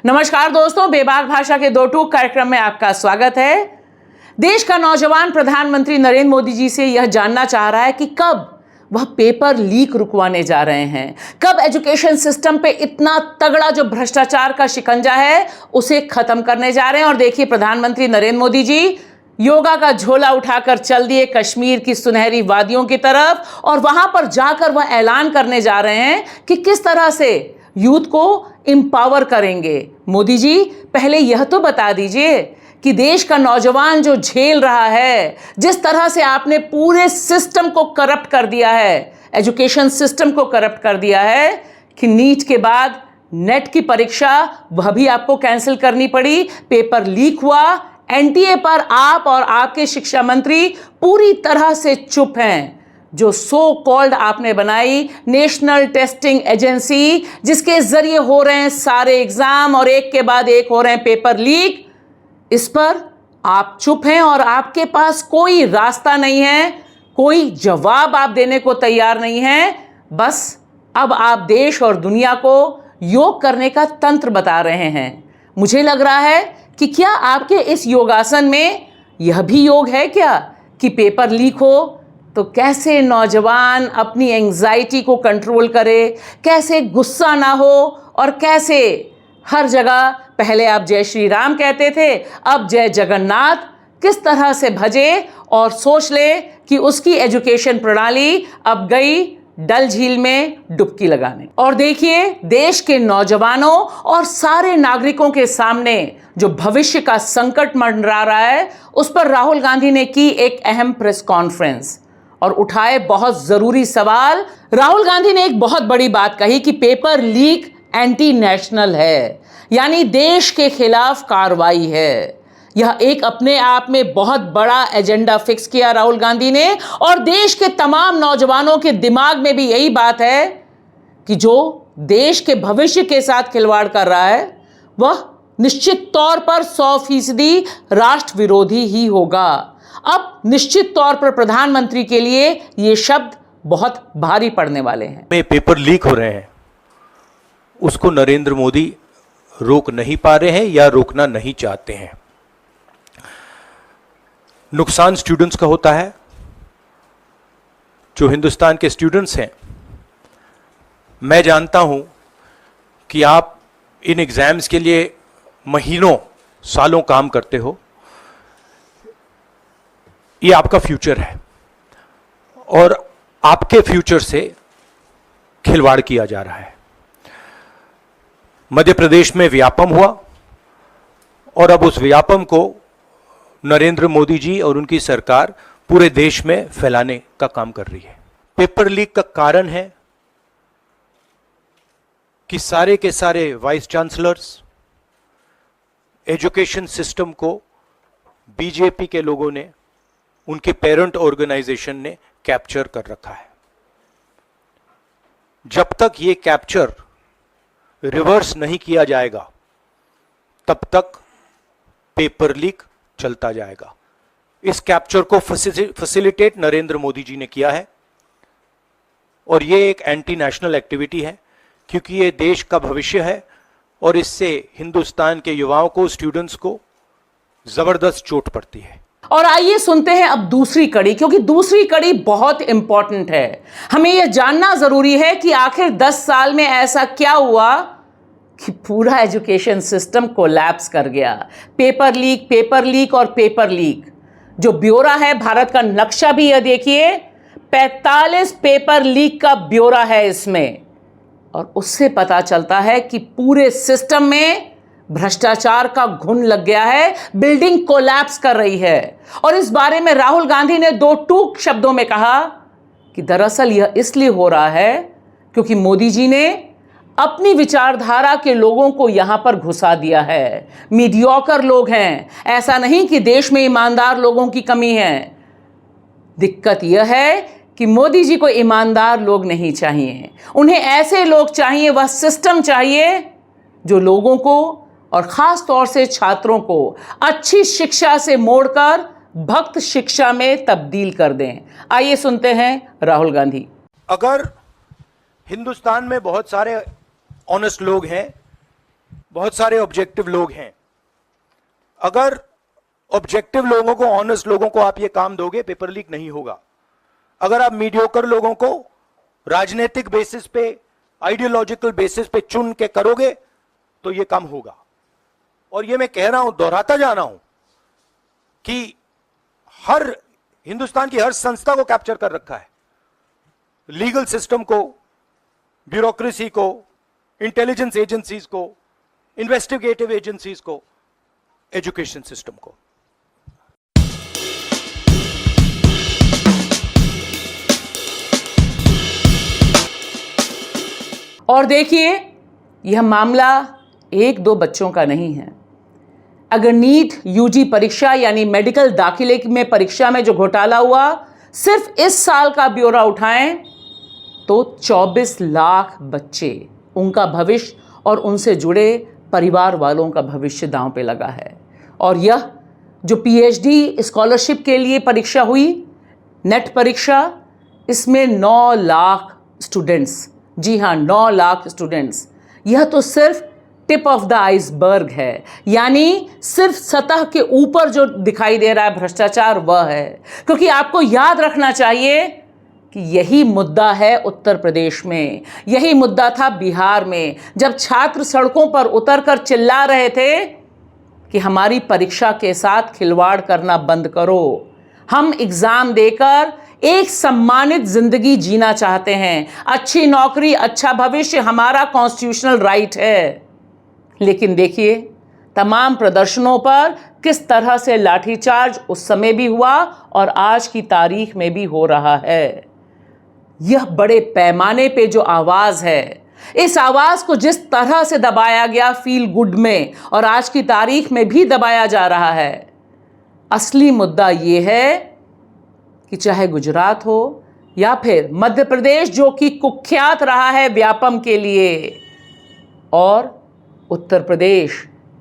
नमस्कार दोस्तों, बेबाक भाषा के दो टूक कार्यक्रम में आपका स्वागत है। देश का नौजवान प्रधानमंत्री नरेंद्र मोदी जी से यह जानना चाह रहा है कि कब वह पेपर लीक रुकवाने जा रहे हैं, कब एजुकेशन सिस्टम पे इतना तगड़ा जो भ्रष्टाचार का शिकंजा है उसे खत्म करने जा रहे हैं। और देखिए, प्रधानमंत्री नरेंद्र मोदी जी योगा का झोला उठाकर चल दिए कश्मीर की सुनहरी वादियों की तरफ और वहां पर जाकर वह ऐलान करने जा रहे हैं कि किस तरह से यूथ को एम्पावर करेंगे। मोदी जी, पहले यह तो बता दीजिए कि देश का नौजवान जो झेल रहा है, जिस तरह से आपने पूरे सिस्टम को करप्ट कर दिया है, एजुकेशन सिस्टम को करप्ट कर दिया है कि नीट के बाद नेट की परीक्षा वह भी आपको कैंसिल करनी पड़ी, पेपर लीक हुआ। एनटीए पर आप और आपके शिक्षा मंत्री पूरी तरह से चुप हैं। जो सो कॉल्ड आपने बनाई नेशनल टेस्टिंग एजेंसी, जिसके जरिए हो रहे हैं सारे एग्जाम और एक के बाद एक हो रहे हैं पेपर लीक, इस पर आप चुप हैं और आपके पास कोई रास्ता नहीं है, कोई जवाब आप देने को तैयार नहीं हैं। बस अब आप देश और दुनिया को योग करने का तंत्र बता रहे हैं। मुझे लग रहा है कि क्या आपके इस योगासन में यह भी योग है क्या कि पेपर लीक हो तो कैसे नौजवान अपनी एंजाइटी को कंट्रोल करे, कैसे गुस्सा ना हो और कैसे हर जगह पहले आप जय श्री राम कहते थे, अब जय जगन्नाथ किस तरह से भजे और सोच ले कि उसकी एजुकेशन प्रणाली अब गई डल झील में डुबकी लगाने। और देखिए, देश के नौजवानों और सारे नागरिकों के सामने जो भविष्य का संकट मंडरा रहा है, उस पर राहुल गांधी ने की एक अहम प्रेस कॉन्फ्रेंस और उठाए बहुत जरूरी सवाल। राहुल गांधी ने एक बहुत बड़ी बात कही कि पेपर लीक एंटी नेशनल है, यानी देश के खिलाफ कार्रवाई है। यह एक अपने आप में बहुत बड़ा एजेंडा फिक्स किया राहुल गांधी ने और देश के तमाम नौजवानों के दिमाग में भी यही बात है कि जो देश के भविष्य के साथ खिलवाड़ कर रहा है वह निश्चित तौर पर 100% राष्ट्र विरोधी ही होगा। अब निश्चित तौर पर प्रधानमंत्री के लिए ये शब्द बहुत भारी पड़ने वाले हैं। में पेपर लीक हो रहे हैं, उसको नरेंद्र मोदी रोक नहीं पा रहे हैं या रोकना नहीं चाहते हैं। नुकसान स्टूडेंट्स का होता है। जो हिंदुस्तान के स्टूडेंट्स हैं, मैं जानता हूं कि आप इन एग्जाम्स के लिए महीनों सालों काम करते हो। ये आपका फ्यूचर है और आपके फ्यूचर से खिलवाड़ किया जा रहा है। मध्य प्रदेश में व्यापम हुआ और अब उस व्यापम को नरेंद्र मोदी जी और उनकी सरकार पूरे देश में फैलाने का काम कर रही है। पेपर लीक का कारण है कि सारे के सारे वाइस चांसलर्स, एजुकेशन सिस्टम को बीजेपी के लोगों ने, उनके पेरेंट ऑर्गेनाइजेशन ने कैप्चर कर रखा है। जब तक ये कैप्चर रिवर्स नहीं किया जाएगा तब तक पेपर लीक चलता जाएगा। इस कैप्चर को फैसिलिटेट नरेंद्र मोदी जी ने किया है और ये एक एंटी नेशनल एक्टिविटी है क्योंकि ये देश का भविष्य है और इससे हिंदुस्तान के युवाओं को, स्टूडेंट्स को जबरदस्त चोट पड़ती है। और आइए सुनते हैं अब दूसरी कड़ी, क्योंकि दूसरी कड़ी बहुत इंपॉर्टेंट है। हमें यह जानना जरूरी है कि आखिर 10 साल में ऐसा क्या हुआ कि पूरा एजुकेशन सिस्टम कोलैप्स कर गया। पेपर लीक और पेपर लीक। जो ब्यौरा है, भारत का नक्शा भी यह देखिए, 45 पेपर लीक का ब्यौरा है इसमें और उससे पता चलता है कि पूरे सिस्टम में भ्रष्टाचार का घुन लग गया है, बिल्डिंग कोलैप्स कर रही है। और इस बारे में राहुल गांधी ने दो टूक शब्दों में कहा कि दरअसल यह इसलिए हो रहा है क्योंकि मोदी जी ने अपनी विचारधारा के लोगों को यहां पर घुसा दिया है। मीडियोकर लोग हैं, ऐसा नहीं कि देश में ईमानदार लोगों की कमी है। दिक्कत यह है कि मोदी जी को ईमानदार लोग नहीं चाहिए, उन्हें ऐसे लोग चाहिए, वह सिस्टम चाहिए जो लोगों को और खास तौर से छात्रों को अच्छी शिक्षा से मोड़कर भक्त शिक्षा में तब्दील कर दें। आइए सुनते हैं राहुल गांधी। अगर हिंदुस्तान में बहुत सारे ऑनेस्ट लोग हैं बहुत सारे ऑब्जेक्टिव लोग हैं। अगर ऑब्जेक्टिव लोगों को, ऑनेस्ट लोगों को आप ये काम दोगे, पेपर लीक नहीं होगा। अगर आप मीडियोकर लोगों को राजनीतिक बेसिस पे, आइडियोलॉजिकल बेसिस पे चुन के करोगे तो ये काम होगा। और ये मैं कह रहा हूं, दोहराता जा रहा हूं कि हर हिंदुस्तान की हर संस्था को कैप्चर कर रखा है, लीगल सिस्टम को, ब्यूरोक्रेसी को, इंटेलिजेंस एजेंसीज को, इन्वेस्टिगेटिव एजेंसीज को, एजुकेशन सिस्टम को। और देखिए, यह मामला एक दो बच्चों का नहीं है। अगर नीट यूजी परीक्षा यानी मेडिकल दाखिले में परीक्षा में जो घोटाला हुआ, सिर्फ इस साल का ब्यौरा उठाएं तो 24 लाख बच्चे, उनका भविष्य और उनसे जुड़े परिवार वालों का भविष्य दांव पे लगा है। और यह जो पीएचडी स्कॉलरशिप के लिए परीक्षा हुई, नेट परीक्षा, इसमें 9 लाख स्टूडेंट्स, जी हाँ 9 लाख स्टूडेंट्स। यह तो सिर्फ टिप ऑफ द आइसबर्ग है, यानी सिर्फ सतह के ऊपर जो दिखाई दे रहा है भ्रष्टाचार वह है। क्योंकि आपको याद रखना चाहिए कि यही मुद्दा है उत्तर प्रदेश में, यही मुद्दा था बिहार में, जब छात्र सड़कों पर उतरकर चिल्ला रहे थे कि हमारी परीक्षा के साथ खिलवाड़ करना बंद करो, हम एग्जाम देकर एक सम्मानित जिंदगी जीना चाहते हैं, अच्छी नौकरी, अच्छा भविष्य हमारा कॉन्स्टिट्यूशनल राइट है। लेकिन देखिए, तमाम प्रदर्शनों पर किस तरह से लाठीचार्ज उस समय भी हुआ और आज की तारीख में भी हो रहा है। यह बड़े पैमाने पे जो आवाज है, इस आवाज को जिस तरह से दबाया गया फील गुड में और आज की तारीख में भी दबाया जा रहा है, असली मुद्दा यह है कि चाहे गुजरात हो या फिर मध्य प्रदेश जो कि कुख्यात रहा है व्यापम के लिए, और उत्तर प्रदेश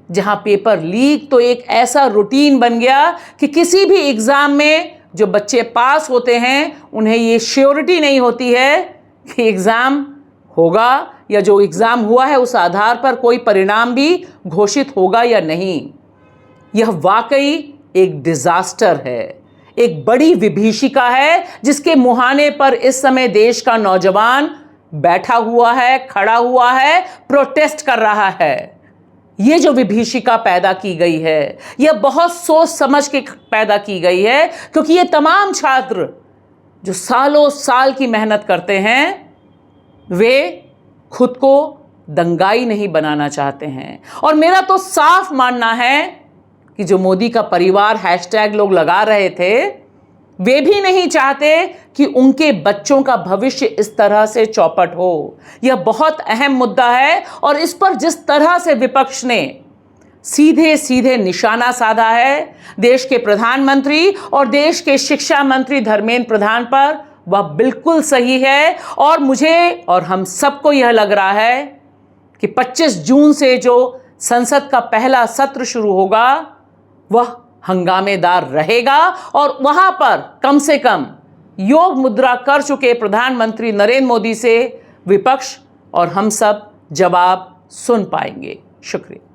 जहां पेपर लीक तो एक ऐसा रूटीन बन गया कि किसी भी एग्जाम में जो बच्चे पास होते हैं उन्हें ये श्योरिटी नहीं होती है कि एग्जाम होगा या जो एग्जाम हुआ है उस आधार पर कोई परिणाम भी घोषित होगा या नहीं। यह वाकई एक डिजास्टर है, एक बड़ी विभीषिका है जिसके मुहाने पर इस समय देश का नौजवान बैठा हुआ है, खड़ा हुआ है, प्रोटेस्ट कर रहा है। ये जो विभीषिका पैदा की गई है, यह बहुत सोच समझ के पैदा की गई है, क्योंकि ये तमाम छात्र जो सालों साल की मेहनत करते हैं, वे खुद को दंगाई नहीं बनाना चाहते हैं। और मेरा तो साफ मानना है कि जो मोदी का परिवार हैशटैग लोग लगा रहे थे, वे भी नहीं चाहते कि उनके बच्चों का भविष्य इस तरह से चौपट हो। यह बहुत अहम मुद्दा है और इस पर जिस तरह से विपक्ष ने सीधे सीधे निशाना साधा है देश के प्रधानमंत्री और देश के शिक्षा मंत्री धर्मेंद्र प्रधान पर, वह बिल्कुल सही है। और मुझे और हम सबको यह लग रहा है कि 25 जून से जो संसद का पहला सत्र शुरू होगा वह हंगामेदार रहेगा और वहां पर कम से कम योग मुद्रा कर चुके प्रधानमंत्री नरेंद्र मोदी से विपक्ष और हम सब जवाब सुन पाएंगे। शुक्रिया।